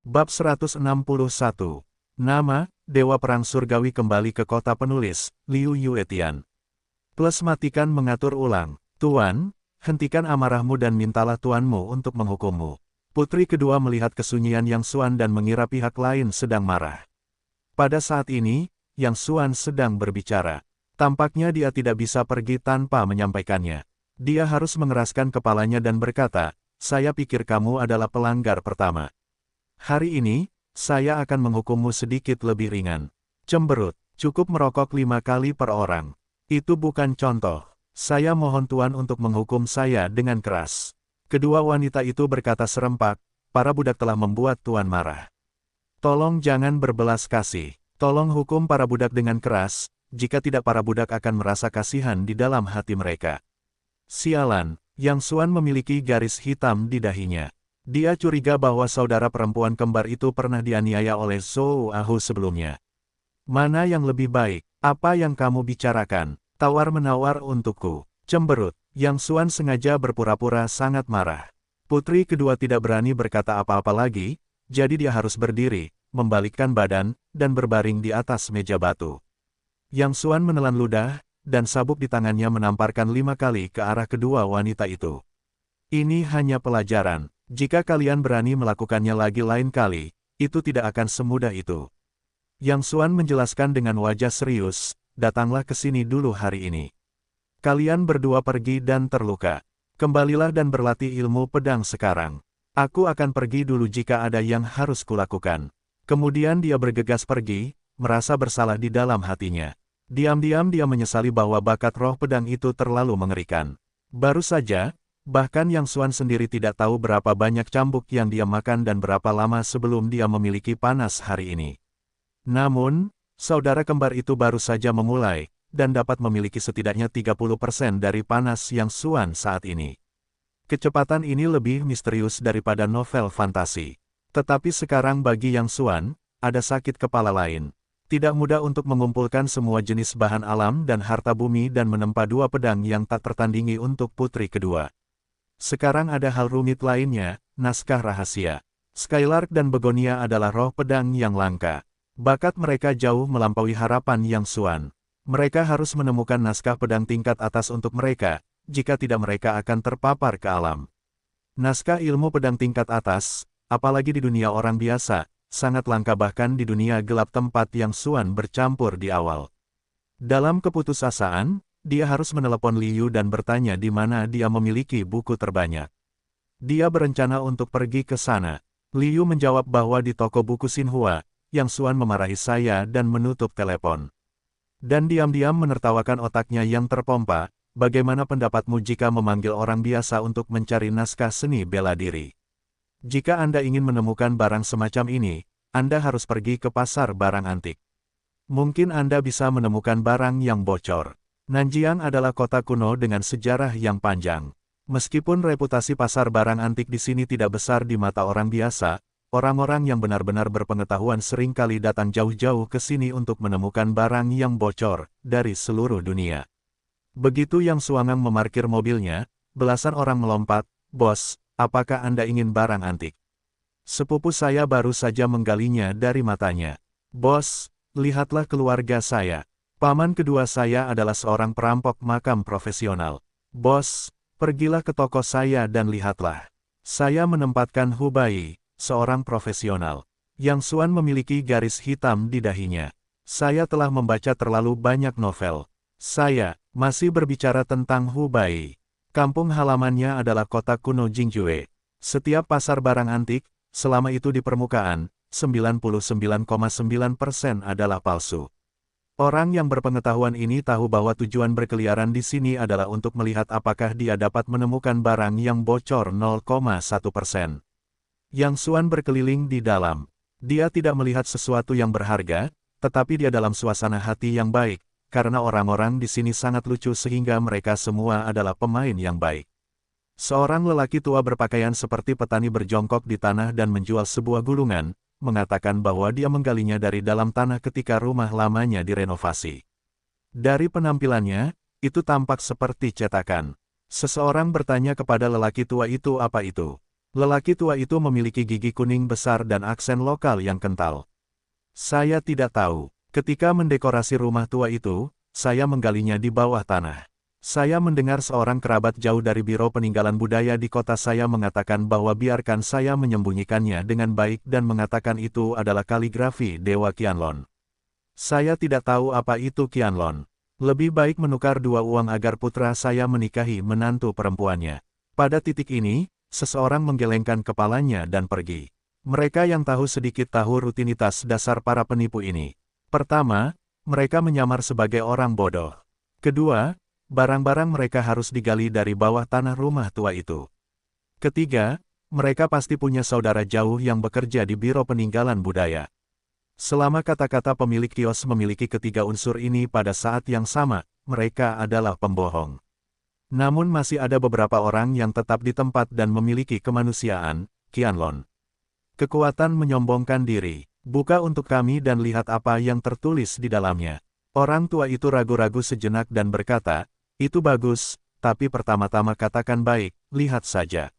Bab 161. Nama, Dewa Perang Surgawi kembali ke kota penulis, Liu Yuetian. Plus matikan mengatur ulang. Tuan, hentikan amarahmu dan mintalah tuanmu untuk menghukummu. Putri kedua melihat kesunyian Yang Xuan dan mengira pihak lain sedang marah. Pada saat ini, Yang Xuan sedang berbicara. Tampaknya dia tidak bisa pergi tanpa menyampaikannya. Dia harus mengeraskan kepalanya dan berkata, saya pikir kamu adalah pelanggar pertama. Hari ini, saya akan menghukummu sedikit lebih ringan. Cemberut, cukup merokok 5 kali per orang. Itu bukan contoh. Saya mohon Tuan untuk menghukum saya dengan keras. Kedua wanita itu berkata serempak, para budak telah membuat Tuan marah. Tolong jangan berbelas kasih. Tolong hukum para budak dengan keras, jika tidak para budak akan merasa kasihan di dalam hati mereka. Sialan, Yang Xuan memiliki garis hitam di dahinya. Dia curiga bahwa saudara perempuan kembar itu pernah dianiaya oleh Zhou Ahu sebelumnya. Mana yang lebih baik? Apa yang kamu bicarakan? Tawar-menawar untukku. Cemberut. Yang Xuan sengaja berpura-pura sangat marah. Putri kedua tidak berani berkata apa-apa lagi, jadi dia harus berdiri, membalikkan badan, dan berbaring di atas meja batu. Yang Xuan menelan ludah, dan sabuk di tangannya menamparkan 5 kali ke arah kedua wanita itu. Ini hanya pelajaran. Jika kalian berani melakukannya lagi lain kali, itu tidak akan semudah itu. Yang Xuan menjelaskan dengan wajah serius, datanglah ke sini dulu hari ini. Kalian berdua pergi dan terluka. Kembalilah dan berlatih ilmu pedang sekarang. Aku akan pergi dulu jika ada yang harus kulakukan. Kemudian dia bergegas pergi, merasa bersalah di dalam hatinya. Diam-diam dia menyesali bahwa bakat roh pedang itu terlalu mengerikan. Baru saja, bahkan Yang Xuan sendiri tidak tahu berapa banyak cambuk yang dia makan dan berapa lama sebelum dia memiliki panas hari ini. Namun, saudara kembar itu baru saja memulai, dan dapat memiliki setidaknya 30% dari panas Yang Xuan saat ini. Kecepatan ini lebih misterius daripada novel fantasi. Tetapi sekarang bagi Yang Xuan, ada sakit kepala lain. Tidak mudah untuk mengumpulkan semua jenis bahan alam dan harta bumi dan menempa 2 pedang yang tak tertandingi untuk putri kedua. Sekarang ada hal rumit lainnya, naskah rahasia. Skylark dan Begonia adalah roh pedang yang langka. Bakat mereka jauh melampaui harapan Yang Xuan. Mereka harus menemukan naskah pedang tingkat atas untuk mereka, jika tidak mereka akan terpapar ke alam. Naskah ilmu pedang tingkat atas, apalagi di dunia orang biasa, sangat langka bahkan di dunia gelap tempat Yang Xuan bercampur di awal. Dalam keputusasaan, dia harus menelepon Liu dan bertanya di mana dia memiliki buku terbanyak. Dia berencana untuk pergi ke sana. Liu menjawab bahwa di toko buku Xinhua. Yang Xuan memarahi saya dan menutup telepon. Dan diam-diam menertawakan otaknya yang terpompa, bagaimana pendapatmu jika memanggil orang biasa untuk mencari naskah seni bela diri? Jika Anda ingin menemukan barang semacam ini, Anda harus pergi ke pasar barang antik. Mungkin Anda bisa menemukan barang yang bocor. Nanjiang adalah kota kuno dengan sejarah yang panjang. Meskipun reputasi pasar barang antik di sini tidak besar di mata orang biasa, orang-orang yang benar-benar berpengetahuan seringkali datang jauh-jauh ke sini untuk menemukan barang yang bocor dari seluruh dunia. Begitu Yang Xuan memarkir mobilnya, belasan orang melompat, "Bos, apakah Anda ingin barang antik?" Sepupu saya baru saja menggalinya dari matanya. "Bos, lihatlah keluarga saya. Paman kedua saya adalah seorang perampok makam profesional. Bos, pergilah ke toko saya dan lihatlah. Saya menempatkan Hubai, seorang profesional." Yang Xuan memiliki garis hitam di dahinya. Saya telah membaca terlalu banyak novel. Saya masih berbicara tentang Hubai. Kampung halamannya adalah kota kuno Jingjue. Setiap pasar barang antik, selama itu di permukaan, 99,9% adalah palsu. Orang yang berpengetahuan ini tahu bahwa tujuan berkeliaran di sini adalah untuk melihat apakah dia dapat menemukan barang yang bocor 0,1%. Yang Xuan berkeliling di dalam. Dia tidak melihat sesuatu yang berharga, tetapi dia dalam suasana hati yang baik, karena orang-orang di sini sangat lucu sehingga mereka semua adalah pemain yang baik. Seorang lelaki tua berpakaian seperti petani berjongkok di tanah dan menjual sebuah gulungan, mengatakan bahwa dia menggalinya dari dalam tanah ketika rumah lamanya direnovasi. Dari penampilannya, itu tampak seperti cetakan. Seseorang bertanya kepada lelaki tua itu apa itu. Lelaki tua itu memiliki gigi kuning besar dan aksen lokal yang kental. Saya tidak tahu. Ketika mendekorasi rumah tua itu, saya menggalinya di bawah tanah. Saya mendengar seorang kerabat jauh dari Biro Peninggalan Budaya di kota saya mengatakan bahwa biarkan saya menyembunyikannya dengan baik dan mengatakan itu adalah kaligrafi Dewa Qianlong. Saya tidak tahu apa itu Qianlong. Lebih baik menukar 2 uang agar putra saya menikahi menantu perempuannya. Pada titik ini, seseorang menggelengkan kepalanya dan pergi. Mereka yang tahu sedikit tahu rutinitas dasar para penipu ini. Pertama, mereka menyamar sebagai orang bodoh. Kedua, barang-barang mereka harus digali dari bawah tanah rumah tua itu. Ketiga, mereka pasti punya saudara jauh yang bekerja di Biro Peninggalan Budaya. Selama kata-kata pemilik kios memiliki ketiga unsur ini pada saat yang sama, mereka adalah pembohong. Namun masih ada beberapa orang yang tetap di tempat dan memiliki kemanusiaan, Qianlong. Kekuatan menyombongkan diri. Buka untuk kami dan lihat apa yang tertulis di dalamnya. Orang tua itu ragu-ragu sejenak dan berkata, itu bagus, tapi pertama-tama katakan baik, lihat saja.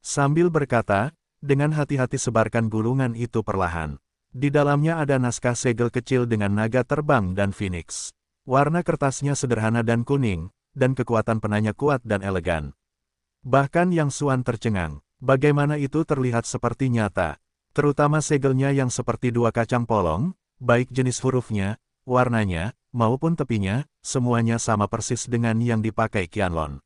Sambil berkata, dengan hati-hati sebarkan gulungan itu perlahan. Di dalamnya ada naskah segel kecil dengan naga terbang dan phoenix. Warna kertasnya sederhana dan kuning, dan kekuatan penanya kuat dan elegan. Bahkan Yang Xuan tercengang, bagaimana itu terlihat seperti nyata, terutama segelnya yang seperti 2 kacang polong, baik jenis hurufnya, warnanya, maupun tepinya, semuanya sama persis dengan yang dipakai Qianlong.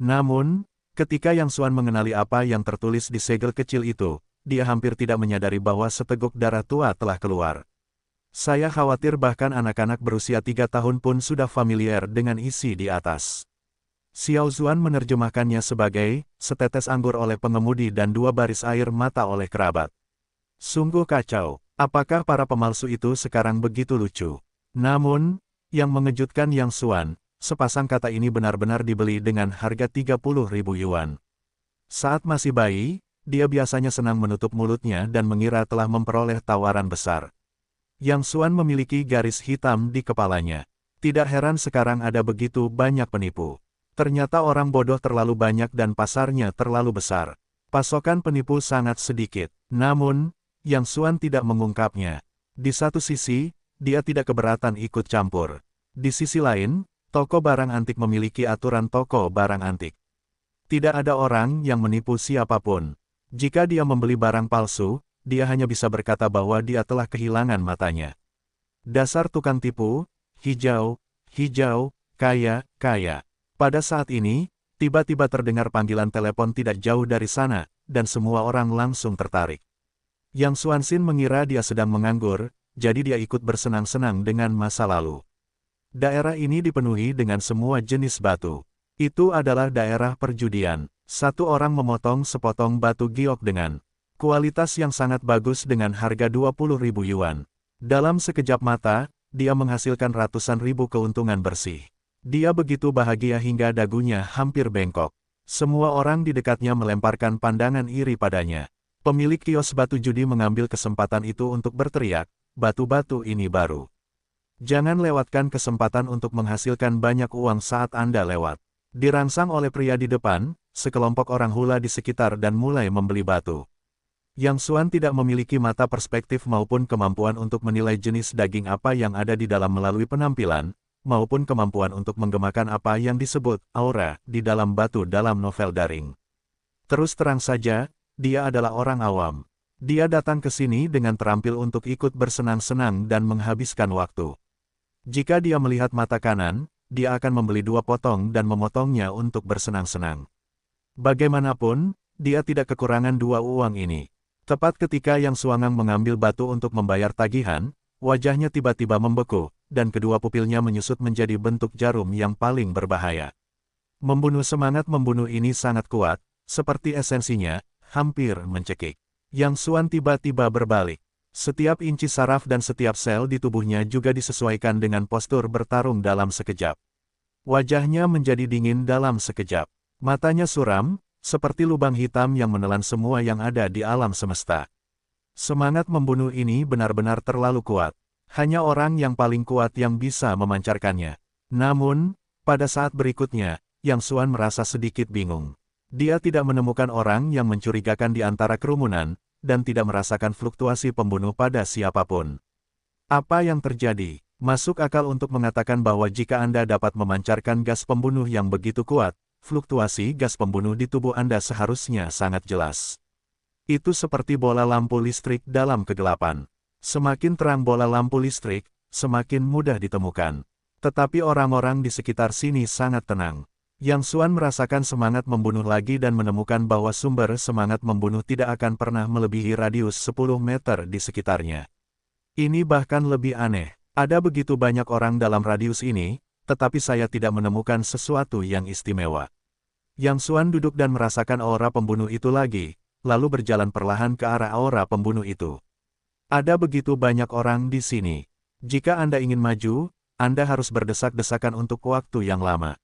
Namun, ketika Yang Xuan mengenali apa yang tertulis di segel kecil itu, dia hampir tidak menyadari bahwa seteguk darah tua telah keluar. Saya khawatir bahkan anak-anak berusia 3 tahun pun sudah familiar dengan isi di atas. Xiao Zuan menerjemahkannya sebagai, setetes anggur oleh pengemudi dan 2 baris air mata oleh kerabat. Sungguh kacau, apakah para pemalsu itu sekarang begitu lucu? Namun, yang mengejutkan Yang Xuan, sepasang kata ini benar-benar dibeli dengan harga 30.000 yuan. Saat masih bayi, dia biasanya senang menutup mulutnya dan mengira telah memperoleh tawaran besar. Yang Xuan memiliki garis hitam di kepalanya. Tidak heran sekarang ada begitu banyak penipu. Ternyata orang bodoh terlalu banyak dan pasarnya terlalu besar. Pasokan penipu sangat sedikit. Namun, Yang Xuan tidak mengungkapnya. Di satu sisi, dia tidak keberatan ikut campur. Di sisi lain, toko barang antik memiliki aturan toko barang antik. Tidak ada orang yang menipu siapapun. Jika dia membeli barang palsu, dia hanya bisa berkata bahwa dia telah kehilangan matanya. Dasar tukang tipu, hijau, hijau, kaya, kaya. Pada saat ini, tiba-tiba terdengar panggilan telepon tidak jauh dari sana, dan semua orang langsung tertarik. Yang Xuanxin mengira dia sedang menganggur, jadi dia ikut bersenang-senang dengan masa lalu. Daerah ini dipenuhi dengan semua jenis batu. Itu adalah daerah perjudian. Satu orang memotong sepotong batu giok dengan kualitas yang sangat bagus dengan harga 20.000 yuan. Dalam sekejap mata, dia menghasilkan ratusan ribu keuntungan bersih. Dia begitu bahagia hingga dagunya hampir bengkok. Semua orang di dekatnya melemparkan pandangan iri padanya. Pemilik kios batu judi mengambil kesempatan itu untuk berteriak, batu-batu ini baru. Jangan lewatkan kesempatan untuk menghasilkan banyak uang saat Anda lewat. Dirangsang oleh pria di depan, sekelompok orang hula di sekitar dan mulai membeli batu. Yang Xuan tidak memiliki mata perspektif maupun kemampuan untuk menilai jenis daging apa yang ada di dalam melalui penampilan, maupun kemampuan untuk menggemakan apa yang disebut aura di dalam batu dalam novel daring. Terus terang saja, dia adalah orang awam. Dia datang ke sini dengan terampil untuk ikut bersenang-senang dan menghabiskan waktu. Jika dia melihat mata kanan, dia akan membeli 2 potong dan memotongnya untuk bersenang-senang. Bagaimanapun, dia tidak kekurangan 2 uang ini. Tepat ketika Yang Xuangang mengambil batu untuk membayar tagihan, wajahnya tiba-tiba membeku, dan kedua pupilnya menyusut menjadi bentuk jarum yang paling berbahaya. Semangat membunuh ini sangat kuat, seperti esensinya, hampir mencekik. Yang Xuan tiba-tiba berbalik. Setiap inci saraf dan setiap sel di tubuhnya juga disesuaikan dengan postur bertarung dalam sekejap. Wajahnya menjadi dingin dalam sekejap. Matanya suram, seperti lubang hitam yang menelan semua yang ada di alam semesta. Semangat membunuh ini benar-benar terlalu kuat. Hanya orang yang paling kuat yang bisa memancarkannya. Namun, pada saat berikutnya, Yang Xuan merasa sedikit bingung. Dia tidak menemukan orang yang mencurigakan di antara kerumunan, dan tidak merasakan fluktuasi pembunuh pada siapapun. Apa yang terjadi? Masuk akal untuk mengatakan bahwa jika Anda dapat memancarkan gas pembunuh yang begitu kuat, fluktuasi gas pembunuh di tubuh Anda seharusnya sangat jelas. Itu seperti bola lampu listrik dalam kegelapan. Semakin terang bola lampu listrik, semakin mudah ditemukan. Tetapi orang-orang di sekitar sini sangat tenang. Yang Xuan merasakan semangat membunuh lagi dan menemukan bahwa sumber semangat membunuh tidak akan pernah melebihi radius 10 meter di sekitarnya. Ini bahkan lebih aneh. Ada begitu banyak orang dalam radius ini, tetapi saya tidak menemukan sesuatu yang istimewa. Yang Xuan duduk dan merasakan aura pembunuh itu lagi, lalu berjalan perlahan ke arah aura pembunuh itu. Ada begitu banyak orang di sini. Jika Anda ingin maju, Anda harus berdesak-desakan untuk waktu yang lama.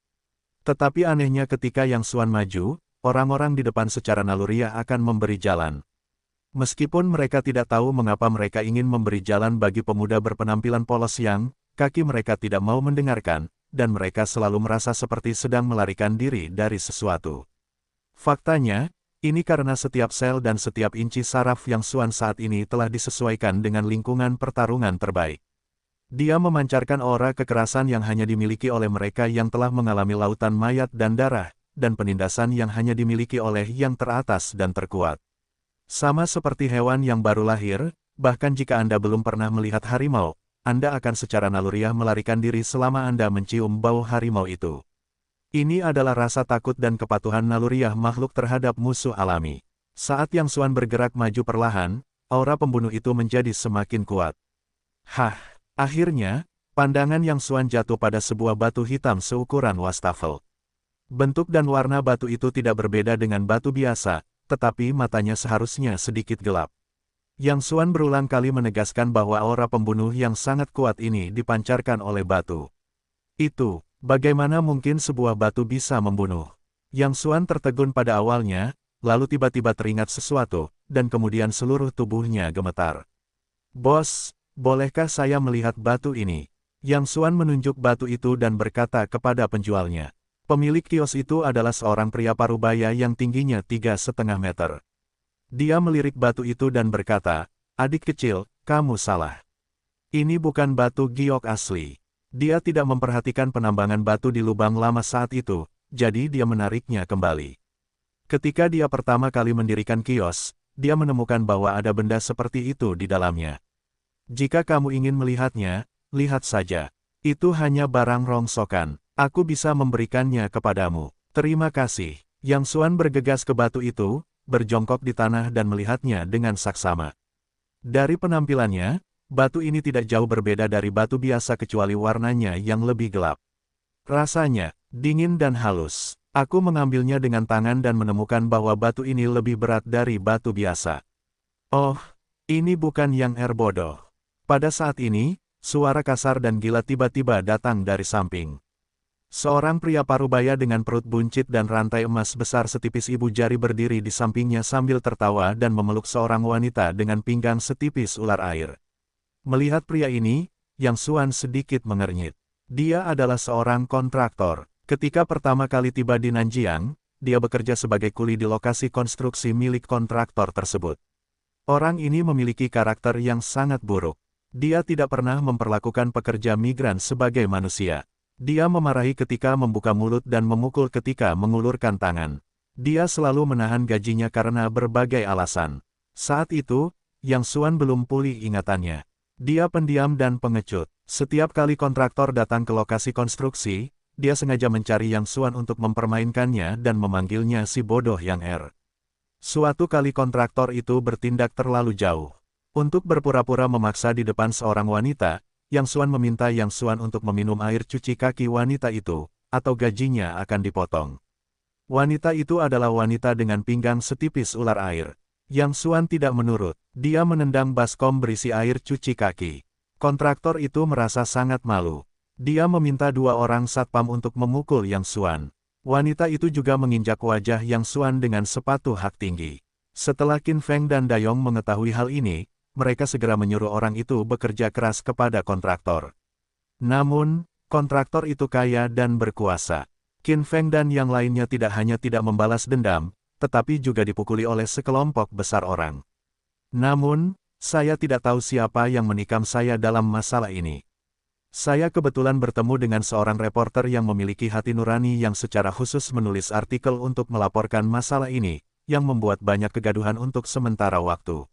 Tetapi anehnya ketika Yang Xuan maju, orang-orang di depan secara naluriah akan memberi jalan. Meskipun mereka tidak tahu mengapa mereka ingin memberi jalan bagi pemuda berpenampilan polos yang, kaki mereka tidak mau mendengarkan, dan mereka selalu merasa seperti sedang melarikan diri dari sesuatu. Faktanya, ini karena setiap sel dan setiap inci saraf Yang Xuan saat ini telah disesuaikan dengan lingkungan pertarungan terbaik. Dia memancarkan aura kekerasan yang hanya dimiliki oleh mereka yang telah mengalami lautan mayat dan darah, dan penindasan yang hanya dimiliki oleh yang teratas dan terkuat. Sama seperti hewan yang baru lahir, bahkan jika Anda belum pernah melihat harimau, Anda akan secara naluriah melarikan diri selama Anda mencium bau harimau itu. Ini adalah rasa takut dan kepatuhan naluriah makhluk terhadap musuh alami. Saat Yang Xuan bergerak maju perlahan, aura pembunuh itu menjadi semakin kuat. Hah! Akhirnya, pandangan Yang Xuan jatuh pada sebuah batu hitam seukuran wastafel. Bentuk dan warna batu itu tidak berbeda dengan batu biasa, tetapi matanya seharusnya sedikit gelap. Yang Xuan berulang kali menegaskan bahwa aura pembunuh yang sangat kuat ini dipancarkan oleh batu. Itu, bagaimana mungkin sebuah batu bisa membunuh? Yang Xuan tertegun pada awalnya, lalu tiba-tiba teringat sesuatu, dan kemudian seluruh tubuhnya gemetar. Bos, bolehkah saya melihat batu ini? Yang Xuan menunjuk batu itu dan berkata kepada penjualnya. Pemilik kios itu adalah seorang pria parubaya yang tingginya 3,5 meter. Dia melirik batu itu dan berkata, "Adik kecil, kamu salah. Ini bukan batu giok asli." Dia tidak memperhatikan penambangan batu di lubang lama saat itu, jadi dia menariknya kembali. Ketika dia pertama kali mendirikan kios, dia menemukan bahwa ada benda seperti itu di dalamnya. Jika kamu ingin melihatnya, lihat saja. Itu hanya barang rongsokan. Aku bisa memberikannya kepadamu. Terima kasih. Yang Xuan bergegas ke batu itu, berjongkok di tanah dan melihatnya dengan saksama. Dari penampilannya, batu ini tidak jauh berbeda dari batu biasa kecuali warnanya yang lebih gelap. Rasanya, dingin dan halus. Aku mengambilnya dengan tangan dan menemukan bahwa batu ini lebih berat dari batu biasa. Oh, ini bukan Yang bodoh. Pada saat ini, suara kasar dan gila tiba-tiba datang dari samping. Seorang pria parubaya dengan perut buncit dan rantai emas besar setipis ibu jari berdiri di sampingnya sambil tertawa dan memeluk seorang wanita dengan pinggang setipis ular air. Melihat pria ini, Yang Xuan sedikit mengernyit. Dia adalah seorang kontraktor. Ketika pertama kali tiba di Nanjiang, dia bekerja sebagai kuli di lokasi konstruksi milik kontraktor tersebut. Orang ini memiliki karakter yang sangat buruk. Dia tidak pernah memperlakukan pekerja migran sebagai manusia. Dia memarahi ketika membuka mulut dan memukul ketika mengulurkan tangan. Dia selalu menahan gajinya karena berbagai alasan. Saat itu, Yang Xuan belum pulih ingatannya. Dia pendiam dan pengecut. Setiap kali kontraktor datang ke lokasi konstruksi, dia sengaja mencari Yang Xuan untuk mempermainkannya dan memanggilnya si bodoh Yang. Suatu kali kontraktor itu bertindak terlalu jauh. Untuk berpura-pura memaksa di depan seorang wanita, Yang Xuan meminta Yang Xuan untuk meminum air cuci kaki wanita itu, atau gajinya akan dipotong. Wanita itu adalah wanita dengan pinggang setipis ular air. Yang Xuan tidak menurut, dia menendang baskom berisi air cuci kaki. Kontraktor itu merasa sangat malu. Dia meminta dua orang satpam untuk memukul Yang Xuan. Wanita itu juga menginjak wajah Yang Xuan dengan sepatu hak tinggi. Setelah Qin Feng dan Dayong mengetahui hal ini, mereka segera menyuruh orang itu bekerja keras kepada kontraktor. Namun, kontraktor itu kaya dan berkuasa. Qin Feng dan yang lainnya tidak hanya tidak membalas dendam, tetapi juga dipukuli oleh sekelompok besar orang. Namun, saya tidak tahu siapa yang menikam saya dalam masalah ini. Saya kebetulan bertemu dengan seorang reporter yang memiliki hati nurani yang secara khusus menulis artikel untuk melaporkan masalah ini, yang membuat banyak kegaduhan untuk sementara waktu.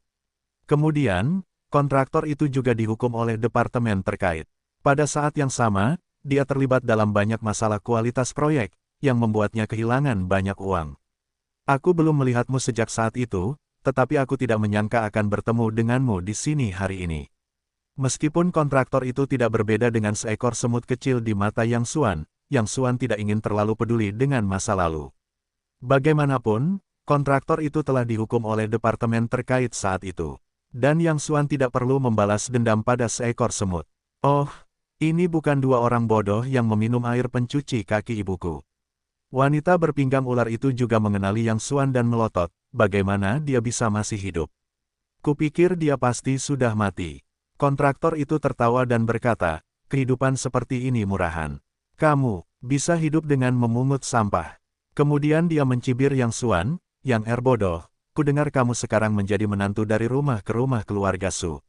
Kemudian, kontraktor itu juga dihukum oleh departemen terkait. Pada saat yang sama, dia terlibat dalam banyak masalah kualitas proyek, yang membuatnya kehilangan banyak uang. Aku belum melihatmu sejak saat itu, tetapi aku tidak menyangka akan bertemu denganmu di sini hari ini. Meskipun kontraktor itu tidak berbeda dengan seekor semut kecil di mata Yang Xuan tidak ingin terlalu peduli dengan masa lalu. Bagaimanapun, kontraktor itu telah dihukum oleh departemen terkait saat itu. Dan Yang Xuan tidak perlu membalas dendam pada seekor semut. Oh, ini bukan dua orang bodoh yang meminum air pencuci kaki ibuku. Wanita berpinggang ular itu juga mengenali Yang Xuan dan melotot, bagaimana dia bisa masih hidup. Kupikir dia pasti sudah mati. Kontraktor itu tertawa dan berkata, kehidupan seperti ini murahan. Kamu bisa hidup dengan memungut sampah. Kemudian dia mencibir Yang Xuan, yang bodoh, kudengar kamu sekarang menjadi menantu dari rumah ke rumah keluarga Su.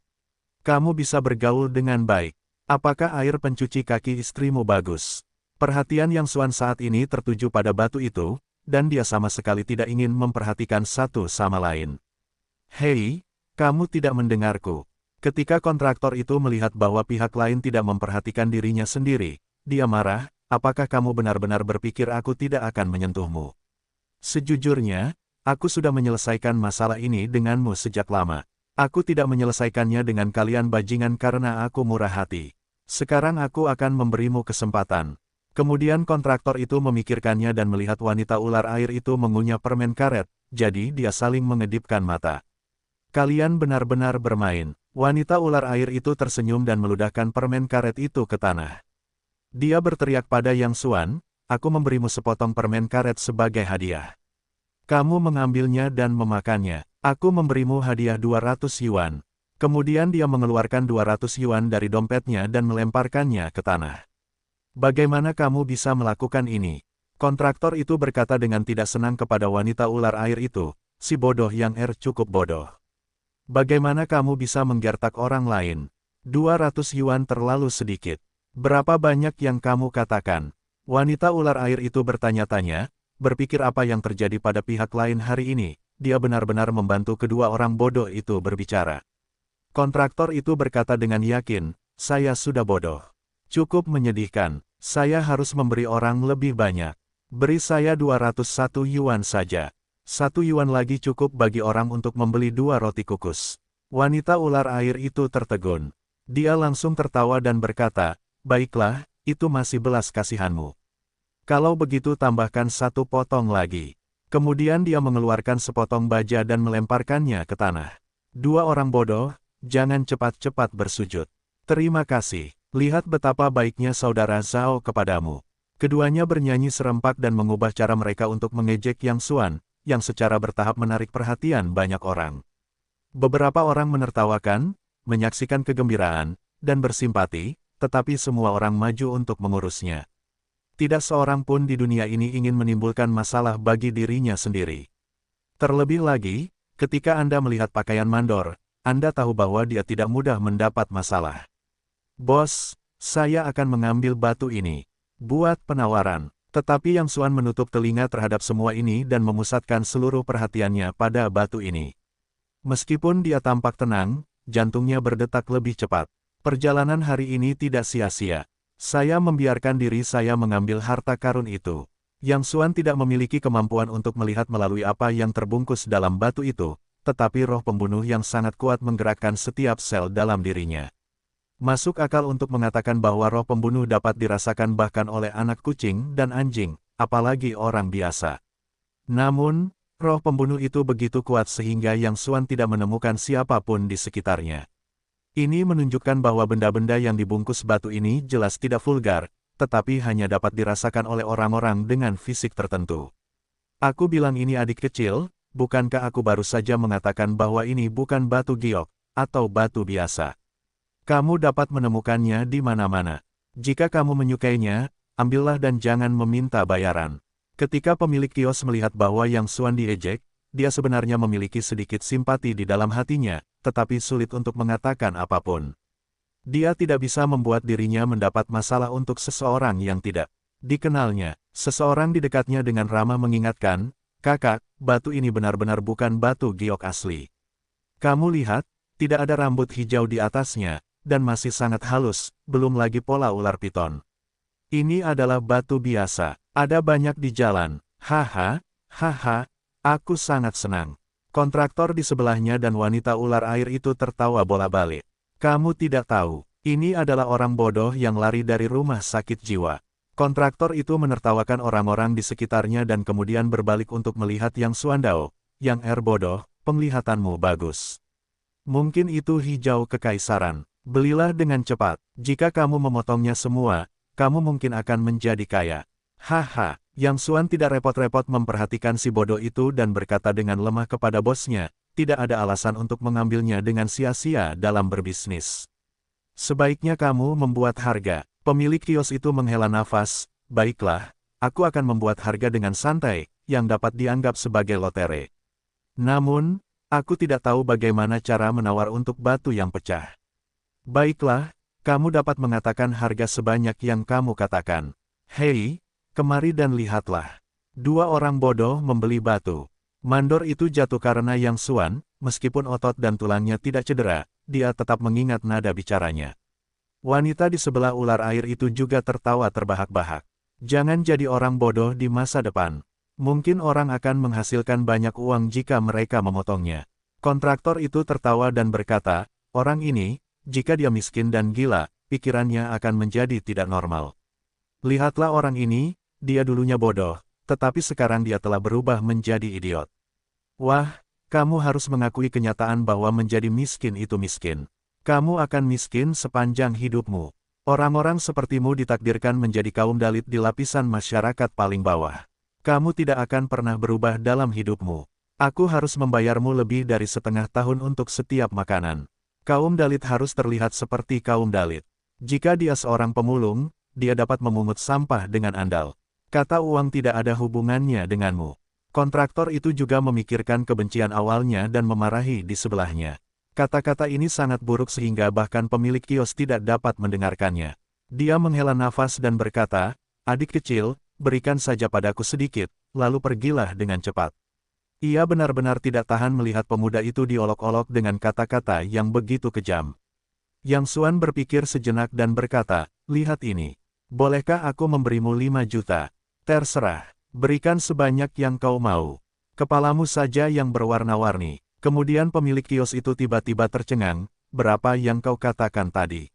Kamu bisa bergaul dengan baik. Apakah air pencuci kaki istrimu bagus? Perhatian Yang Xuan saat ini tertuju pada batu itu, dan dia sama sekali tidak ingin memperhatikan satu sama lain. Hei, kamu tidak mendengarku. Ketika kontraktor itu melihat bahwa pihak lain tidak memperhatikan dirinya sendiri, dia marah, apakah kamu benar-benar berpikir aku tidak akan menyentuhmu? Sejujurnya, aku sudah menyelesaikan masalah ini denganmu sejak lama. Aku tidak menyelesaikannya dengan kalian bajingan karena aku murah hati. Sekarang aku akan memberimu kesempatan. Kemudian kontraktor itu memikirkannya dan melihat wanita ular air itu mengunyah permen karet, jadi dia saling mengedipkan mata. Kalian benar-benar bermain. Wanita ular air itu tersenyum dan meludahkan permen karet itu ke tanah. Dia berteriak pada Yang Xuan, aku memberimu sepotong permen karet sebagai hadiah. Kamu mengambilnya dan memakannya. Aku memberimu hadiah 200 yuan. Kemudian dia mengeluarkan 200 yuan dari dompetnya dan melemparkannya ke tanah. Bagaimana kamu bisa melakukan ini? Kontraktor itu berkata dengan tidak senang kepada wanita ular air itu, si bodoh Yang cukup bodoh. Bagaimana kamu bisa menggertak orang lain? 200 yuan terlalu sedikit. Berapa banyak yang kamu katakan? Wanita ular air itu bertanya-tanya, berpikir apa yang terjadi pada pihak lain hari ini. Dia benar-benar membantu kedua orang bodoh itu berbicara. Kontraktor itu berkata dengan yakin, saya sudah bodoh. Cukup menyedihkan, saya harus memberi orang lebih banyak. Beri saya 201 yuan saja. 1 yuan lagi cukup bagi orang untuk membeli 2 roti kukus. Wanita ular air itu tertegun. Dia langsung tertawa dan berkata, baiklah, itu masih belas kasihanmu. Kalau begitu tambahkan 1 potong lagi. Kemudian dia mengeluarkan sepotong baja dan melemparkannya ke tanah. 2 orang bodoh, jangan cepat-cepat bersujud. Terima kasih. Lihat betapa baiknya saudara Zhao kepadamu. Keduanya bernyanyi serempak dan mengubah cara mereka untuk mengejek Yang Xuan, yang secara bertahap menarik perhatian banyak orang. Beberapa orang menertawakan, menyaksikan kegembiraan, dan bersimpati, tetapi semua orang maju untuk mengurusnya. Tidak seorang pun di dunia ini ingin menimbulkan masalah bagi dirinya sendiri. Terlebih lagi, ketika Anda melihat pakaian mandor, Anda tahu bahwa dia tidak mudah mendapat masalah. Bos, saya akan mengambil batu ini. Buat penawaran. Tetapi Yang Xuan menutup telinga terhadap semua ini dan memusatkan seluruh perhatiannya pada batu ini. Meskipun dia tampak tenang, jantungnya berdetak lebih cepat. Perjalanan hari ini tidak sia-sia. Saya membiarkan diri saya mengambil harta karun itu. Yang Xuan tidak memiliki kemampuan untuk melihat melalui apa yang terbungkus dalam batu itu, tetapi roh pembunuh yang sangat kuat menggerakkan setiap sel dalam dirinya. Masuk akal untuk mengatakan bahwa roh pembunuh dapat dirasakan bahkan oleh anak kucing dan anjing, apalagi orang biasa. Namun, roh pembunuh itu begitu kuat sehingga Yang Xuan tidak menemukan siapapun di sekitarnya. Ini menunjukkan bahwa benda-benda yang dibungkus batu ini jelas tidak vulgar, tetapi hanya dapat dirasakan oleh orang-orang dengan fisik tertentu. Aku bilang ini adik kecil, bukankah aku baru saja mengatakan bahwa ini bukan batu giok, atau batu biasa? Kamu dapat menemukannya di mana-mana. Jika kamu menyukainya, ambillah dan jangan meminta bayaran. Ketika pemilik kios melihat bahwa Yang Xuan diejek, dia sebenarnya memiliki sedikit simpati di dalam hatinya, tetapi sulit untuk mengatakan apapun. Dia tidak bisa membuat dirinya mendapat masalah untuk seseorang yang tidak dikenalnya. Seseorang di dekatnya dengan ramah mengingatkan, "Kakak, batu ini benar-benar bukan batu giok asli. Kamu lihat, tidak ada rambut hijau di atasnya, dan masih sangat halus, belum lagi pola ular piton. Ini adalah batu biasa, ada banyak di jalan, haha, haha, aku sangat senang." Kontraktor di sebelahnya dan wanita ular air itu tertawa bola-balik. "Kamu tidak tahu, ini adalah orang bodoh yang lari dari rumah sakit jiwa." Kontraktor itu menertawakan orang-orang di sekitarnya dan kemudian berbalik untuk melihat Yang Xuandao. "Yang bodoh, penglihatanmu bagus. Mungkin itu hijau kekaisaran. Belilah dengan cepat. Jika kamu memotongnya semua, kamu mungkin akan menjadi kaya." Haha, Yang Xuan tidak repot-repot memperhatikan si bodoh itu dan berkata dengan lemah kepada bosnya, "Tidak ada alasan untuk mengambilnya dengan sia-sia dalam berbisnis. Sebaiknya kamu membuat harga." Pemilik kios itu menghela nafas, "Baiklah, aku akan membuat harga dengan santai, yang dapat dianggap sebagai lotere. Namun, aku tidak tahu bagaimana cara menawar untuk batu yang pecah." "Baiklah, kamu dapat mengatakan harga sebanyak yang kamu katakan. Hei, kemari dan lihatlah." Dua orang bodoh membeli batu. Mandor itu jatuh karena Yang Xuan, meskipun otot dan tulangnya tidak cedera, dia tetap mengingat nada bicaranya. Wanita di sebelah ular air itu juga tertawa terbahak-bahak. "Jangan jadi orang bodoh di masa depan. Mungkin orang akan menghasilkan banyak uang jika mereka memotongnya." Kontraktor itu tertawa dan berkata, "Orang ini, jika dia miskin dan gila, pikirannya akan menjadi tidak normal. Lihatlah orang ini, dia dulunya bodoh, tetapi sekarang dia telah berubah menjadi idiot. Wah, kamu harus mengakui kenyataan bahwa menjadi miskin itu miskin. Kamu akan miskin sepanjang hidupmu. Orang-orang sepertimu ditakdirkan menjadi kaum dalit di lapisan masyarakat paling bawah. Kamu tidak akan pernah berubah dalam hidupmu. Aku harus membayarmu lebih dari setengah tahun untuk setiap makanan. Kaum dalit harus terlihat seperti kaum dalit. Jika dia seorang pemulung, dia dapat memungut sampah dengan andal. Kata uang tidak ada hubungannya denganmu." Kontraktor itu juga memikirkan kebencian awalnya dan memarahi di sebelahnya. Kata-kata ini sangat buruk sehingga bahkan pemilik kios tidak dapat mendengarkannya. Dia menghela nafas dan berkata, "Adik kecil, berikan saja padaku sedikit, lalu pergilah dengan cepat." Ia benar-benar tidak tahan melihat pemuda itu diolok-olok dengan kata-kata yang begitu kejam. Yang Xuan berpikir sejenak dan berkata, "Lihat ini. Bolehkah aku memberimu 5 juta? Terserah, berikan sebanyak yang kau mau. Kepalamu saja yang berwarna-warni." Kemudian pemilik kios itu tiba-tiba tercengang, "Berapa yang kau katakan tadi?"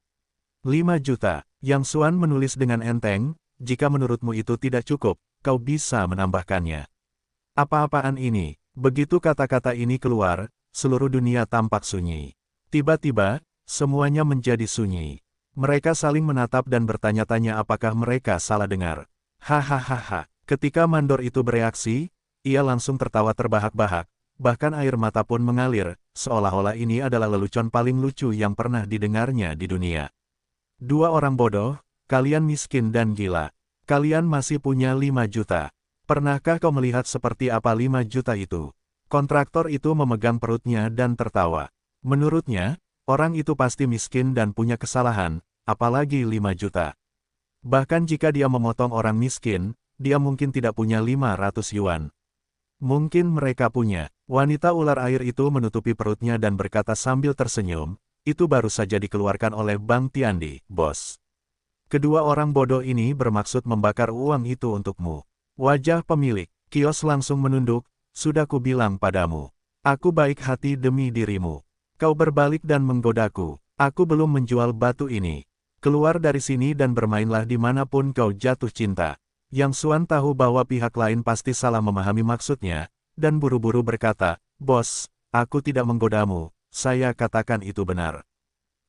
5 juta. Yang Xuan menulis dengan enteng, "Jika menurutmu itu tidak cukup, kau bisa menambahkannya." "Apa-apaan ini?" Begitu kata-kata ini keluar, seluruh dunia tampak sunyi. Tiba-tiba, semuanya menjadi sunyi. Mereka saling menatap dan bertanya-tanya apakah mereka salah dengar. Hahaha. Ketika mandor itu bereaksi, ia langsung tertawa terbahak-bahak. Bahkan air mata pun mengalir, seolah-olah ini adalah lelucon paling lucu yang pernah didengarnya di dunia. "Dua orang bodoh, kalian miskin dan gila. Kalian masih punya 5 juta. Pernahkah kau melihat seperti apa 5 juta itu?" Kontraktor itu memegang perutnya dan tertawa. Menurutnya, orang itu pasti miskin dan punya kesalahan, apalagi 5 juta. Bahkan jika dia memotong orang miskin, dia mungkin tidak punya 500 yuan. Mungkin mereka punya. Wanita ular air itu menutupi perutnya dan berkata sambil tersenyum, "Itu baru saja dikeluarkan oleh Bang Tiandi, bos. Kedua orang bodoh ini bermaksud membakar uang itu untukmu." Wajah pemilik kios langsung menunduk, "Sudah kubilang padamu. Aku baik hati demi dirimu. Kau berbalik dan menggodaku. Aku belum menjual batu ini. Keluar dari sini dan bermainlah dimanapun kau jatuh cinta." Yang Xuan tahu bahwa pihak lain pasti salah memahami maksudnya, dan buru-buru berkata, "Bos, aku tidak menggodamu, saya katakan itu benar.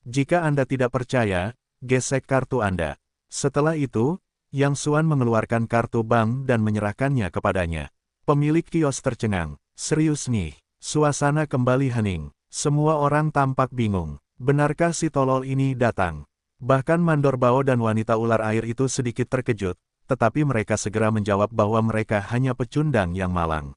Jika Anda tidak percaya, gesek kartu Anda." Setelah itu, Yang Xuan mengeluarkan kartu bank dan menyerahkannya kepadanya. Pemilik kios tercengang. "Serius nih?" Suasana kembali hening. Semua orang tampak bingung. Benarkah si tolol ini datang? Bahkan Mandor Bao dan wanita ular air itu sedikit terkejut, tetapi mereka segera menjawab bahwa mereka hanya pecundang yang malang.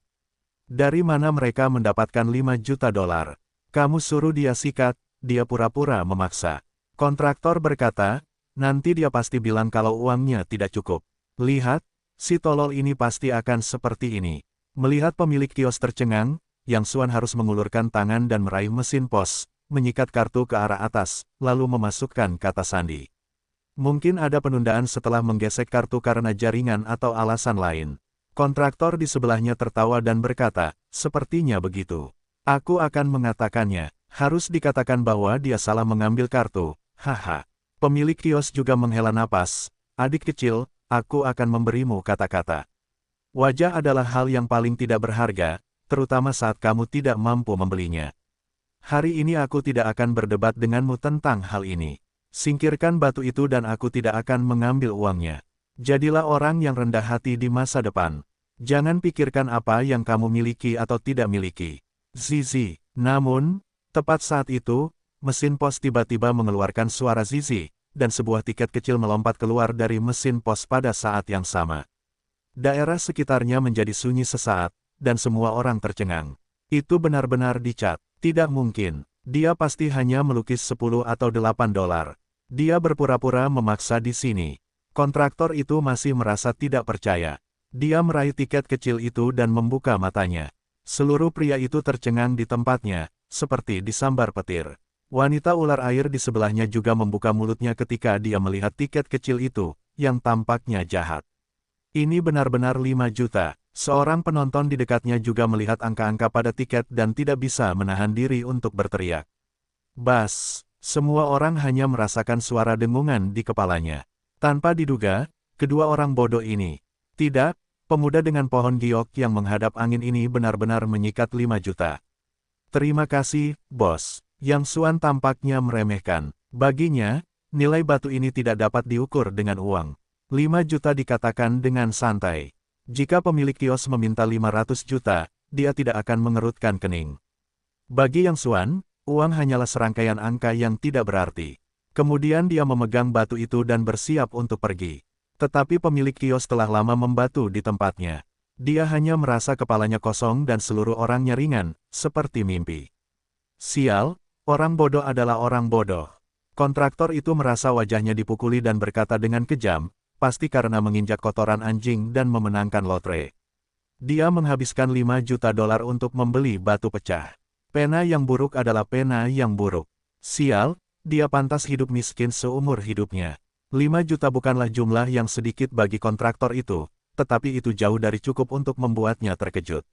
Dari mana mereka mendapatkan 5 juta dolar? Kamu suruh dia sikat, dia pura-pura memaksa. Kontraktor berkata, nanti dia pasti bilang kalau uangnya tidak cukup. Lihat, si tolol ini pasti akan seperti ini. Melihat pemilik kios tercengang, Yang Xuan harus mengulurkan tangan dan meraih mesin pos, menyikat kartu ke arah atas, lalu memasukkan kata sandi. Mungkin ada penundaan setelah menggesek kartu karena jaringan atau alasan lain. Kontraktor di sebelahnya tertawa dan berkata, sepertinya begitu. Aku akan mengatakannya, harus dikatakan bahwa dia salah mengambil kartu, haha. Pemilik kios juga menghela napas, adik kecil, aku akan memberimu kata-kata. Wajah adalah hal yang paling tidak berharga, terutama saat kamu tidak mampu membelinya. Hari ini aku tidak akan berdebat denganmu tentang hal ini. Singkirkan batu itu dan aku tidak akan mengambil uangnya. Jadilah orang yang rendah hati di masa depan. Jangan pikirkan apa yang kamu miliki atau tidak miliki. Zizi. Namun, tepat saat itu, mesin pos tiba-tiba mengeluarkan suara zizi, dan sebuah tiket kecil melompat keluar dari mesin pos pada saat yang sama. Daerah sekitarnya menjadi sunyi sesaat, dan semua orang tercengang. Itu benar-benar dicat. Tidak mungkin. Dia pasti hanya melukis 10 atau 8 dolar. Dia berpura-pura memaksa di sini. Kontraktor itu masih merasa tidak percaya. Dia meraih tiket kecil itu dan membuka matanya. Seluruh pria itu tercengang di tempatnya, seperti disambar petir. Wanita ular air di sebelahnya juga membuka mulutnya ketika dia melihat tiket kecil itu, yang tampaknya jahat. Ini benar-benar 5 juta. Seorang penonton di dekatnya juga melihat angka-angka pada tiket dan tidak bisa menahan diri untuk berteriak. Bas! Semua orang hanya merasakan suara dengungan di kepalanya. Tanpa diduga, kedua orang bodoh ini. Tidak, pemuda dengan pohon giok yang menghadap angin ini benar-benar menyikat 5 juta. Terima kasih, bos. Yang Xuan tampaknya meremehkan. Baginya, nilai batu ini tidak dapat diukur dengan uang. 5 juta dikatakan dengan santai. Jika pemilik kios meminta 500 juta, dia tidak akan mengerutkan kening. Bagi Yang Xuan, uang hanyalah serangkaian angka yang tidak berarti. Kemudian dia memegang batu itu dan bersiap untuk pergi. Tetapi pemilik kios telah lama membatu di tempatnya. Dia hanya merasa kepalanya kosong dan seluruh orangnya ringan, seperti mimpi. Sial, orang bodoh adalah orang bodoh. Kontraktor itu merasa wajahnya dipukuli dan berkata dengan kejam, pasti karena menginjak kotoran anjing dan memenangkan lotre. Dia menghabiskan 5 juta dolar untuk membeli batu pecah. Pena yang buruk adalah pena yang buruk. Sial, dia pantas hidup miskin seumur hidupnya. 5 juta bukanlah jumlah yang sedikit bagi kontraktor itu, tetapi itu jauh dari cukup untuk membuatnya terkejut.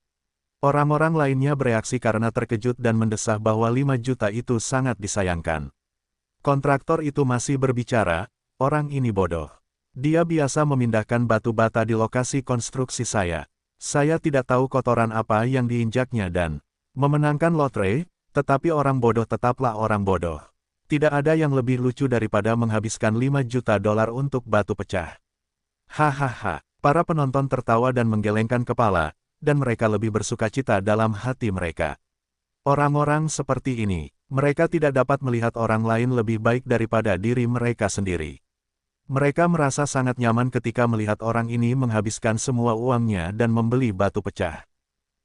Orang-orang lainnya bereaksi karena terkejut dan mendesah bahwa 5 juta itu sangat disayangkan. Kontraktor itu masih berbicara, orang ini bodoh. Dia biasa memindahkan batu bata di lokasi konstruksi saya. Saya tidak tahu kotoran apa yang diinjaknya dan memenangkan lotre, tetapi orang bodoh tetaplah orang bodoh. Tidak ada yang lebih lucu daripada menghabiskan 5 juta dolar untuk batu pecah. Hahaha, para penonton tertawa dan menggelengkan kepala, dan mereka lebih bersukacita dalam hati mereka. Orang-orang seperti ini, mereka tidak dapat melihat orang lain lebih baik daripada diri mereka sendiri. Mereka merasa sangat nyaman ketika melihat orang ini menghabiskan semua uangnya dan membeli batu pecah.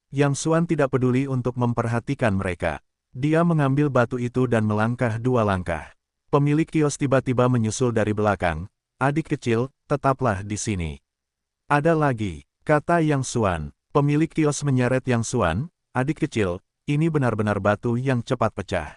Yang Xuan tidak peduli untuk memperhatikan mereka. Dia mengambil batu itu dan melangkah 2 langkah. Pemilik kios tiba-tiba menyusul dari belakang. Adik kecil, tetaplah di sini. Ada lagi, kata Yang Xuan. Pemilik kios menyeret Yang Xuan, adik kecil, ini benar-benar batu yang cepat pecah.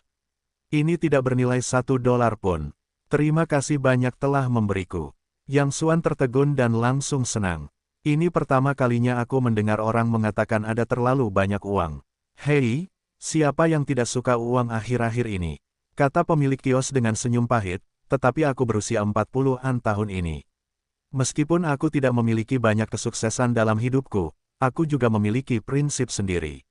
Ini tidak bernilai 1 dolar pun. Terima kasih banyak telah memberiku. Yang Xuan tertegun dan langsung senang. Ini pertama kalinya aku mendengar orang mengatakan ada terlalu banyak uang. Hei, siapa yang tidak suka uang akhir-akhir ini? Kata pemilik kios dengan senyum pahit, tetapi aku berusia 40-an tahun ini. Meskipun aku tidak memiliki banyak kesuksesan dalam hidupku, aku juga memiliki prinsip sendiri.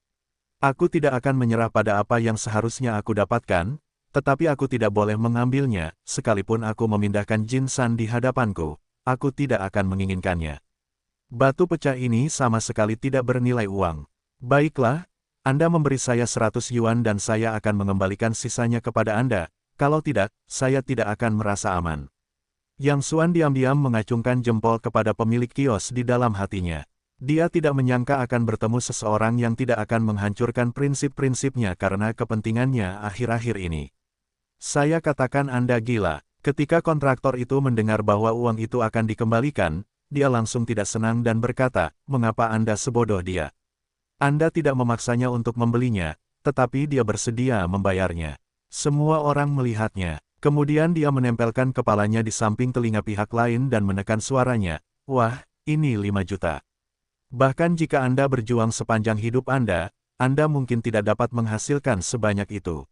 Aku tidak akan menyerah pada apa yang seharusnya aku dapatkan, tetapi aku tidak boleh mengambilnya, sekalipun aku memindahkan jinsan di hadapanku, aku tidak akan menginginkannya. Batu pecah ini sama sekali tidak bernilai uang. Baiklah, Anda memberi saya 100 yuan dan saya akan mengembalikan sisanya kepada Anda, Kalau tidak, saya tidak akan merasa aman. Yang Xuan diam-diam mengacungkan jempol kepada pemilik kios di dalam hatinya. Dia tidak menyangka akan bertemu seseorang yang tidak akan menghancurkan prinsip-prinsipnya karena kepentingannya akhir-akhir ini. Saya katakan Anda gila. Ketika kontraktor itu mendengar bahwa uang itu akan dikembalikan, dia langsung tidak senang dan berkata, mengapa Anda sebodoh dia? Anda tidak memaksanya untuk membelinya, tetapi dia bersedia membayarnya. Semua orang melihatnya. Kemudian dia menempelkan kepalanya di samping telinga pihak lain dan menekan suaranya. Wah, ini 5 juta. Bahkan jika Anda berjuang sepanjang hidup Anda mungkin tidak dapat menghasilkan sebanyak itu.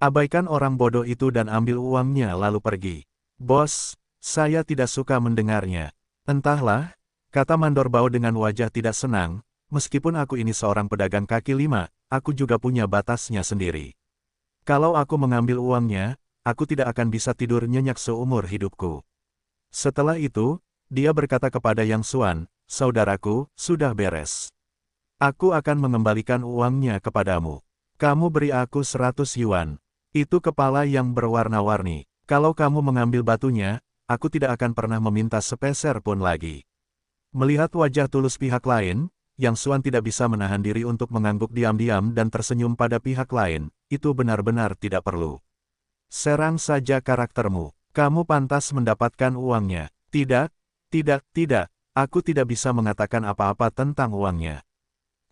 Abaikan orang bodoh itu dan ambil uangnya lalu pergi. Bos, saya tidak suka mendengarnya. Entahlah, kata Mandor Bao dengan wajah tidak senang, meskipun aku ini seorang pedagang kaki lima, aku juga punya batasnya sendiri. Kalau aku mengambil uangnya, aku tidak akan bisa tidur nyenyak seumur hidupku. Setelah itu, dia berkata kepada Yang Xuan, saudaraku, sudah beres. Aku akan mengembalikan uangnya kepadamu. Kamu beri aku 100 yuan. Itu kepala yang berwarna-warni. Kalau kamu mengambil batunya, aku tidak akan pernah meminta sepeser pun lagi. Melihat wajah tulus pihak lain, Yang Xuan tidak bisa menahan diri untuk mengangguk diam-diam dan tersenyum pada pihak lain, itu benar-benar tidak perlu. Serang saja karaktermu. Kamu pantas mendapatkan uangnya. Tidak, tidak, aku tidak bisa mengatakan apa-apa tentang uangnya.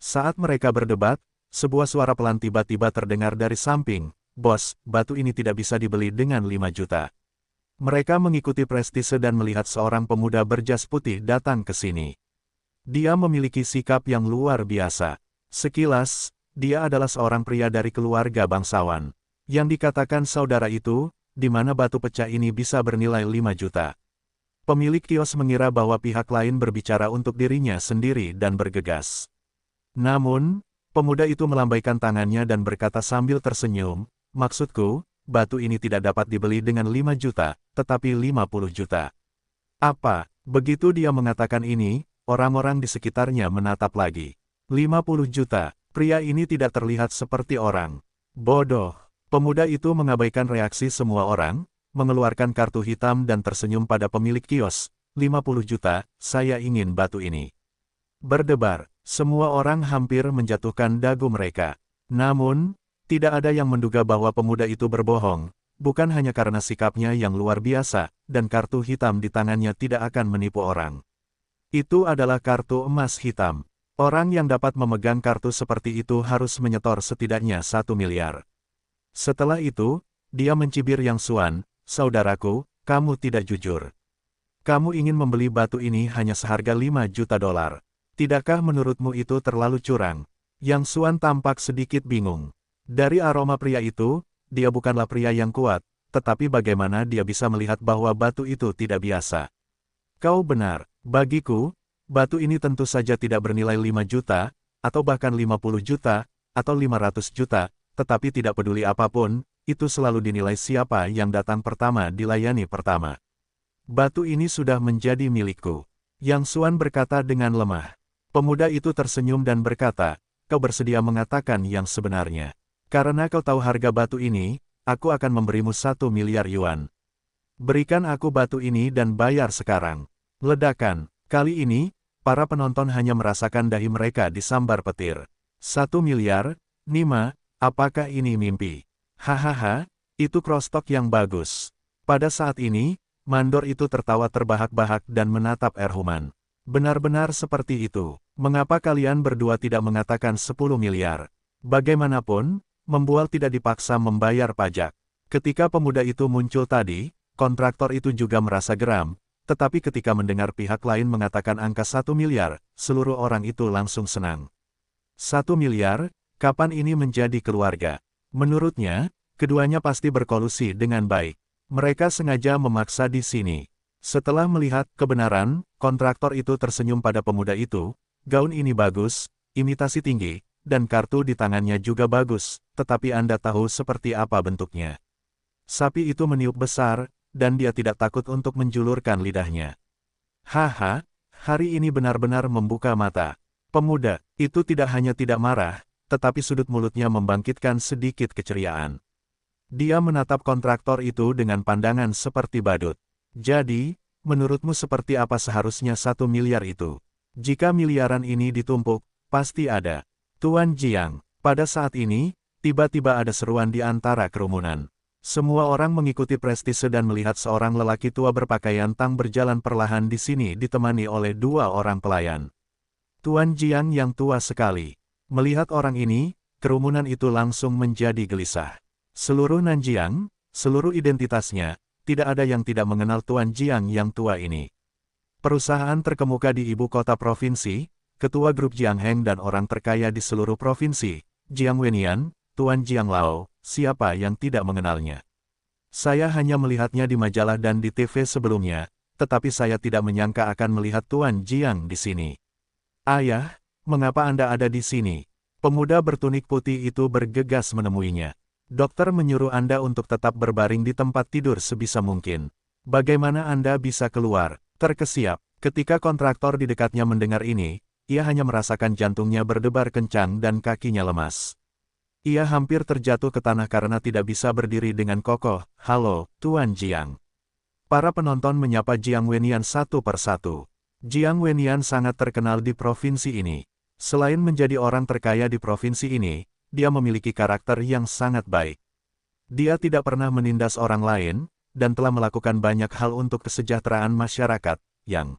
Saat mereka berdebat, sebuah suara pelan tiba-tiba terdengar dari samping. Bos, batu ini tidak bisa dibeli dengan 5 juta. Mereka mengikuti prestise dan melihat seorang pemuda berjas putih datang ke sini. Dia memiliki sikap yang luar biasa. Sekilas, dia adalah seorang pria dari keluarga bangsawan. Yang dikatakan saudara itu, di mana batu pecah ini bisa bernilai 5 juta. Pemilik kios mengira bahwa pihak lain berbicara untuk dirinya sendiri dan bergegas. Namun, pemuda itu melambaikan tangannya dan berkata sambil tersenyum, maksudku, batu ini tidak dapat dibeli dengan 5 juta, tetapi 50 juta. Apa? Begitu dia mengatakan ini, orang-orang di sekitarnya menatap lagi. 50 juta, pria ini tidak terlihat seperti orang bodoh. Pemuda itu mengabaikan reaksi semua orang, mengeluarkan kartu hitam dan tersenyum pada pemilik kios. 50 juta, saya ingin batu ini. Berdebar, semua orang hampir menjatuhkan dagu mereka. Namun, tidak ada yang menduga bahwa pemuda itu berbohong, bukan hanya karena sikapnya yang luar biasa, dan kartu hitam di tangannya tidak akan menipu orang. Itu adalah kartu emas hitam. Orang yang dapat memegang kartu seperti itu harus menyetor setidaknya 1 miliar. Setelah itu, dia mencibir Yang Xuan, saudaraku, kamu tidak jujur. Kamu ingin membeli batu ini hanya seharga 5 juta dolar. Tidakkah menurutmu itu terlalu curang? Yang Xuan tampak sedikit bingung. Dari aroma pria itu, dia bukanlah pria yang kuat, tetapi bagaimana dia bisa melihat bahwa batu itu tidak biasa? Kau benar, bagiku, batu ini tentu saja tidak bernilai 5 juta, atau bahkan 50 juta, atau 500 juta, tetapi tidak peduli apapun, itu selalu dinilai siapa yang datang pertama dilayani pertama. Batu ini sudah menjadi milikku. Yang Xuan berkata dengan lemah. Pemuda itu tersenyum dan berkata, kau bersedia mengatakan yang sebenarnya. Karena kau tahu harga batu ini, aku akan memberimu 1 miliar yuan. Berikan aku batu ini dan bayar sekarang. Ledakan. Kali ini, para penonton hanya merasakan dahi mereka disambar petir. 1 miliar, Nima, apakah ini mimpi? Hahaha, itu crosstalk yang bagus. Pada saat ini, mandor itu tertawa terbahak-bahak dan menatap Erhuman. Benar-benar seperti itu. Mengapa kalian berdua tidak mengatakan 10 miliar? Bagaimanapun, membual tidak dipaksa membayar pajak. Ketika pemuda itu muncul tadi, kontraktor itu juga merasa geram, tetapi ketika mendengar pihak lain mengatakan angka 1 miliar, seluruh orang itu langsung senang. 1 miliar? Kapan ini menjadi keluarga? Menurutnya, keduanya pasti berkolusi dengan baik. Mereka sengaja memaksa di sini. Setelah melihat kebenaran, kontraktor itu tersenyum pada pemuda itu. Gaun ini bagus, imitasi tinggi, dan kartu di tangannya juga bagus, tetapi Anda tahu seperti apa bentuknya. Sapi itu meniup besar, dan dia tidak takut untuk menjulurkan lidahnya. Haha, hari ini benar-benar membuka mata. Pemuda itu tidak hanya tidak marah, tetapi sudut mulutnya membangkitkan sedikit keceriaan. Dia menatap kontraktor itu dengan pandangan seperti badut. Jadi, menurutmu seperti apa seharusnya 1 miliar itu? Jika miliaran ini ditumpuk, pasti ada. Tuan Jiang, pada saat ini, tiba-tiba ada seruan di antara kerumunan. Semua orang mengikuti prestise dan melihat seorang lelaki tua berpakaian tang berjalan perlahan di sini ditemani oleh 2 orang pelayan. Tuan Jiang yang tua sekali. Melihat orang ini, kerumunan itu langsung menjadi gelisah. Seluruh Nanjiang, seluruh identitasnya, tidak ada yang tidak mengenal Tuan Jiang yang tua ini. Perusahaan terkemuka di ibu kota provinsi, ketua grup Jiang Heng dan orang terkaya di seluruh provinsi, Jiang Wenian, Tuan Jiang Lao, siapa yang tidak mengenalnya? Saya hanya melihatnya di majalah dan di TV sebelumnya, tetapi saya tidak menyangka akan melihat Tuan Jiang di sini. Ayah, mengapa Anda ada di sini? Pemuda bertunik putih itu bergegas menemuinya. Dokter menyuruh Anda untuk tetap berbaring di tempat tidur sebisa mungkin. Bagaimana Anda bisa keluar? Terkesiap. Ketika kontraktor di dekatnya mendengar ini, ia hanya merasakan jantungnya berdebar kencang dan kakinya lemas. Ia hampir terjatuh ke tanah karena tidak bisa berdiri dengan kokoh. Halo, Tuan Jiang. Para penonton menyapa Jiang Wenian satu persatu. Jiang Wenian sangat terkenal di provinsi ini. Selain menjadi orang terkaya di provinsi ini, dia memiliki karakter yang sangat baik. Dia tidak pernah menindas orang lain, dan telah melakukan banyak hal untuk kesejahteraan masyarakat, yang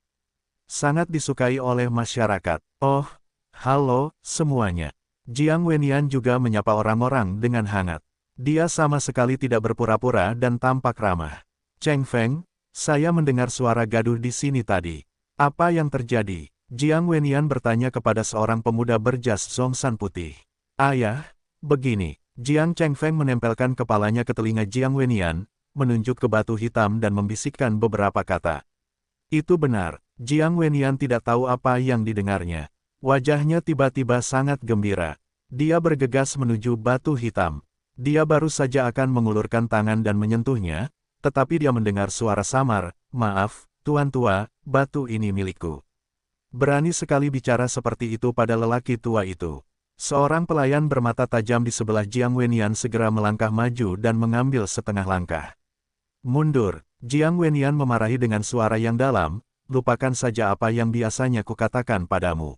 sangat disukai oleh masyarakat. Oh, halo, semuanya. Jiang Wenian juga menyapa orang-orang dengan hangat. Dia sama sekali tidak berpura-pura dan tampak ramah. Cheng Feng, saya mendengar suara gaduh di sini tadi. Apa yang terjadi? Jiang Wenian bertanya kepada seorang pemuda berjas zongsan putih. Ayah, begini. Jiang Cheng Feng menempelkan kepalanya ke telinga Jiang Wenian, menunjuk ke batu hitam dan membisikkan beberapa kata. Itu benar, Jiang Wenian tidak tahu apa yang didengarnya. Wajahnya tiba-tiba sangat gembira. Dia bergegas menuju batu hitam. Dia baru saja akan mengulurkan tangan dan menyentuhnya, tetapi dia mendengar suara samar, maaf, Tuan tua, batu ini milikku. Berani sekali bicara seperti itu pada lelaki tua itu. Seorang pelayan bermata tajam di sebelah Jiang Wenian segera melangkah maju dan mengambil setengah langkah. Mundur, Jiang Wenian memarahi dengan suara yang dalam, lupakan saja apa yang biasanya kukatakan padamu.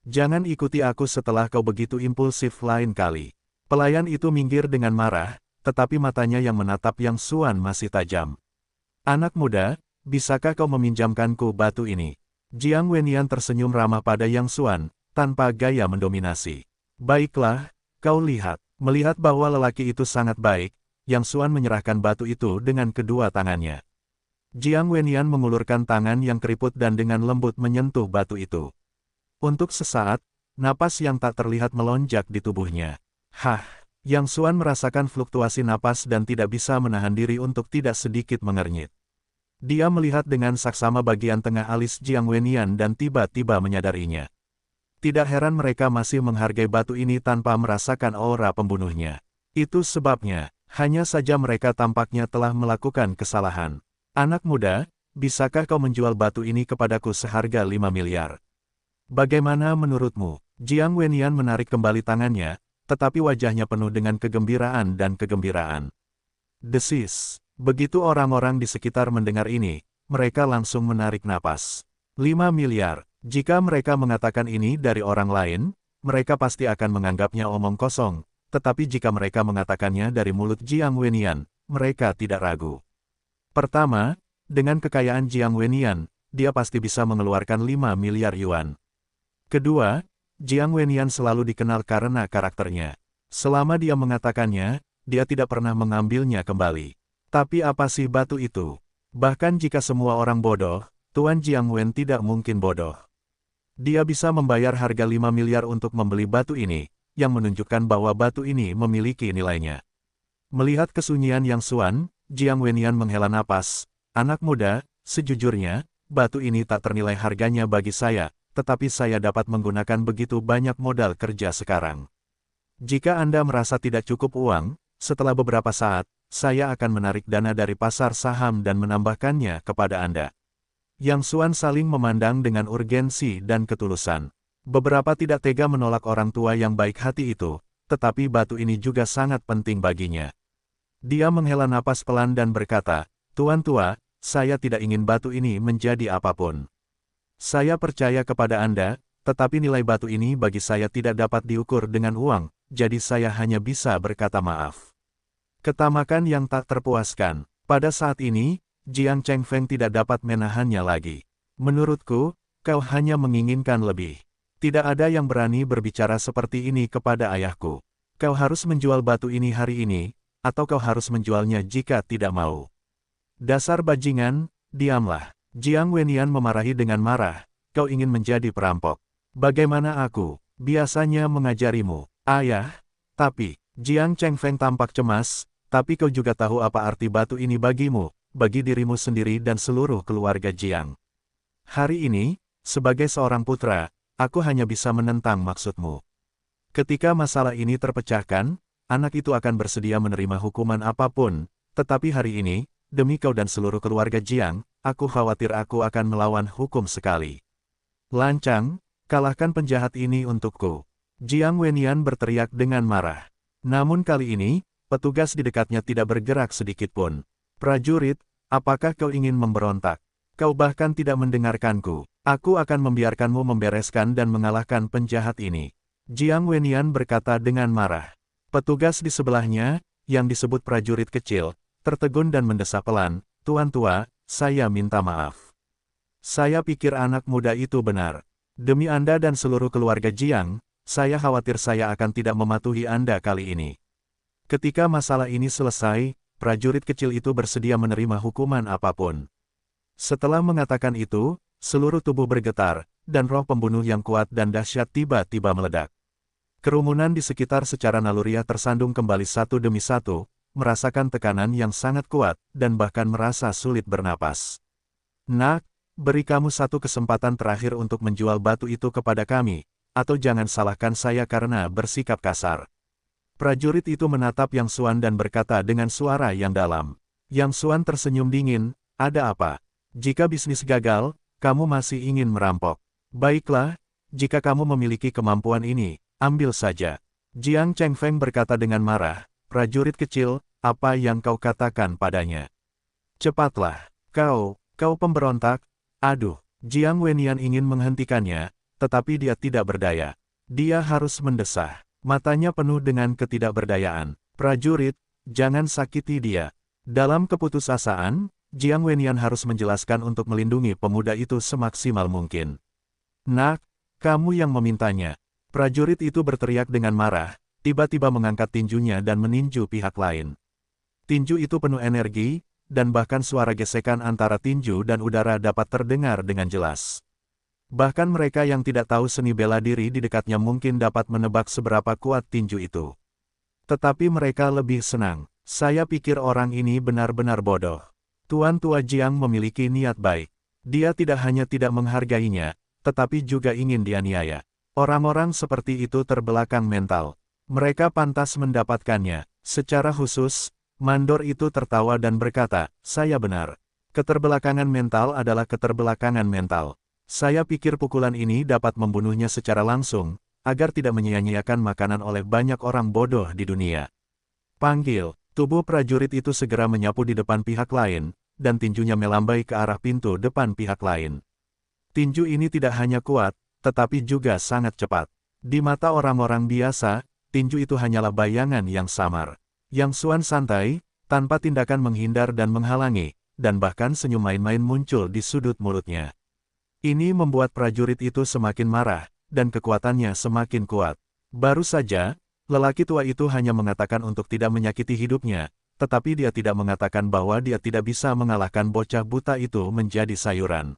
Jangan ikuti aku setelah kau begitu impulsif lain kali. Pelayan itu minggir dengan marah, tetapi matanya yang menatap Yang Xuan masih tajam. Anak muda, bisakah kau meminjamkanku batu ini? Jiang Wenian tersenyum ramah pada Yang Xuan, tanpa gaya mendominasi. Baiklah, kau lihat. Melihat bahwa lelaki itu sangat baik, Yang Xuan menyerahkan batu itu dengan kedua tangannya. Jiang Wenian mengulurkan tangan yang keriput dan dengan lembut menyentuh batu itu. Untuk sesaat, napas yang tak terlihat melonjak di tubuhnya. Hah, Yang Xuan merasakan fluktuasi napas dan tidak bisa menahan diri untuk tidak sedikit mengernyit. Dia melihat dengan saksama bagian tengah alis Jiang Wenian dan tiba-tiba menyadarinya. Tidak heran mereka masih menghargai batu ini tanpa merasakan aura pembunuhnya. Itu sebabnya, hanya saja mereka tampaknya telah melakukan kesalahan. Anak muda, bisakah kau menjual batu ini kepadaku seharga 5 miliar? Bagaimana menurutmu? Jiang Wenian menarik kembali tangannya, tetapi wajahnya penuh dengan kegembiraan dan kegembiraan. Desis. Begitu orang-orang di sekitar mendengar ini, mereka langsung menarik napas. 5 miliar. Jika mereka mengatakan ini dari orang lain, mereka pasti akan menganggapnya omong kosong, tetapi jika mereka mengatakannya dari mulut Jiang Wenian, mereka tidak ragu. Pertama, dengan kekayaan Jiang Wenian, dia pasti bisa mengeluarkan 5 miliar yuan. Kedua, Jiang Wenian selalu dikenal karena karakternya. Selama dia mengatakannya, dia tidak pernah mengambilnya kembali. Tapi apa sih batu itu? Bahkan jika semua orang bodoh, Tuan Jiang Wen tidak mungkin bodoh. Dia bisa membayar harga 5 miliar untuk membeli batu ini, yang menunjukkan bahwa batu ini memiliki nilainya. Melihat kesunyian Yang Xuan, Jiang Wenian menghela napas. Anak muda, sejujurnya, batu ini tak ternilai harganya bagi saya, tetapi saya dapat menggunakan begitu banyak modal kerja sekarang. Jika Anda merasa tidak cukup uang, setelah beberapa saat, saya akan menarik dana dari pasar saham dan menambahkannya kepada Anda. Yang Xuan saling memandang dengan urgensi dan ketulusan. Beberapa tidak tega menolak orang tua yang baik hati itu, tetapi batu ini juga sangat penting baginya. Dia menghela napas pelan dan berkata, Tuan tua, saya tidak ingin batu ini menjadi apapun. Saya percaya kepada Anda, tetapi nilai batu ini bagi saya tidak dapat diukur dengan uang, jadi saya hanya bisa berkata maaf. Ketamakan yang tak terpuaskan. Pada saat ini, Jiang Chengfeng tidak dapat menahannya lagi. Menurutku, kau hanya menginginkan lebih. Tidak ada yang berani berbicara seperti ini kepada ayahku. Kau harus menjual batu ini hari ini, atau kau harus menjualnya jika tidak mau. Dasar bajingan, diamlah. Jiang Wenian memarahi dengan marah, kau ingin menjadi perampok. Bagaimana aku, biasanya mengajarimu, ayah? Tapi, Jiang Chengfeng tampak cemas, tapi kau juga tahu apa arti batu ini bagimu, bagi dirimu sendiri dan seluruh keluarga Jiang. Hari ini, sebagai seorang putra, aku hanya bisa menentang maksudmu. Ketika masalah ini terpecahkan, anak itu akan bersedia menerima hukuman apapun, tetapi hari ini, demi kau dan seluruh keluarga Jiang, aku khawatir aku akan melawan hukum sekali. Lancang, kalahkan penjahat ini untukku. Jiang Wenian berteriak dengan marah. Namun kali ini, petugas di dekatnya tidak bergerak sedikitpun. Prajurit, apakah kau ingin memberontak? Kau bahkan tidak mendengarkanku. Aku akan membiarkanmu membereskan dan mengalahkan penjahat ini. Jiang Wenian berkata dengan marah. Petugas di sebelahnya, yang disebut prajurit kecil, tertegun dan mendesah pelan, Tuan tua, saya minta maaf. Saya pikir anak muda itu benar. Demi Anda dan seluruh keluarga Jiang, saya khawatir saya akan tidak mematuhi Anda kali ini. Ketika masalah ini selesai, prajurit kecil itu bersedia menerima hukuman apapun. Setelah mengatakan itu, seluruh tubuh bergetar, dan roh pembunuh yang kuat dan dahsyat tiba-tiba meledak. Kerumunan di sekitar secara naluriah tersandung kembali satu demi satu, merasakan tekanan yang sangat kuat, dan bahkan merasa sulit bernapas. Nak, beri kamu satu kesempatan terakhir untuk menjual batu itu kepada kami, atau jangan salahkan saya karena bersikap kasar. Prajurit itu menatap Yang Xuan dan berkata dengan suara yang dalam. Yang Xuan tersenyum dingin, ada apa? Jika bisnis gagal, kamu masih ingin merampok. Baiklah, jika kamu memiliki kemampuan ini, ambil saja. Jiang Chengfeng berkata dengan marah, prajurit kecil, apa yang kau katakan padanya? Cepatlah, kau pemberontak. Aduh, Jiang Wenian ingin menghentikannya, tetapi dia tidak berdaya. Dia harus mendesah. Matanya penuh dengan ketidakberdayaan. Prajurit, jangan sakiti dia. Dalam keputusasaan, Jiang Wenian harus menjelaskan untuk melindungi pemuda itu semaksimal mungkin. Nak, kamu yang memintanya. Prajurit itu berteriak dengan marah, tiba-tiba mengangkat tinjunya dan meninju pihak lain. Tinju itu penuh energi, dan bahkan suara gesekan antara tinju dan udara dapat terdengar dengan jelas. Bahkan mereka yang tidak tahu seni bela diri di dekatnya mungkin dapat menebak seberapa kuat tinju itu. Tetapi mereka lebih senang. Saya pikir orang ini benar-benar bodoh. Tuan tua Jiang memiliki niat baik. Dia tidak hanya tidak menghargainya, tetapi juga ingin dianiaya. Orang-orang seperti itu terbelakang mental. Mereka pantas mendapatkannya. Secara khusus, mandor itu tertawa dan berkata, saya benar. Keterbelakangan mental adalah keterbelakangan mental. Saya pikir pukulan ini dapat membunuhnya secara langsung, agar tidak menyia-nyiakan makanan oleh banyak orang bodoh di dunia. Panggil, tubuh prajurit itu segera menyapu di depan pihak lain, dan tinjunya melambai ke arah pintu depan pihak lain. Tinju ini tidak hanya kuat, tetapi juga sangat cepat. Di mata orang-orang biasa, tinju itu hanyalah bayangan yang samar. Yang Xuan santai, tanpa tindakan menghindar dan menghalangi, dan bahkan senyum main-main muncul di sudut mulutnya. Ini membuat prajurit itu semakin marah, dan kekuatannya semakin kuat. Baru saja, lelaki tua itu hanya mengatakan untuk tidak menyakiti hidupnya, tetapi dia tidak mengatakan bahwa dia tidak bisa mengalahkan bocah buta itu menjadi sayuran.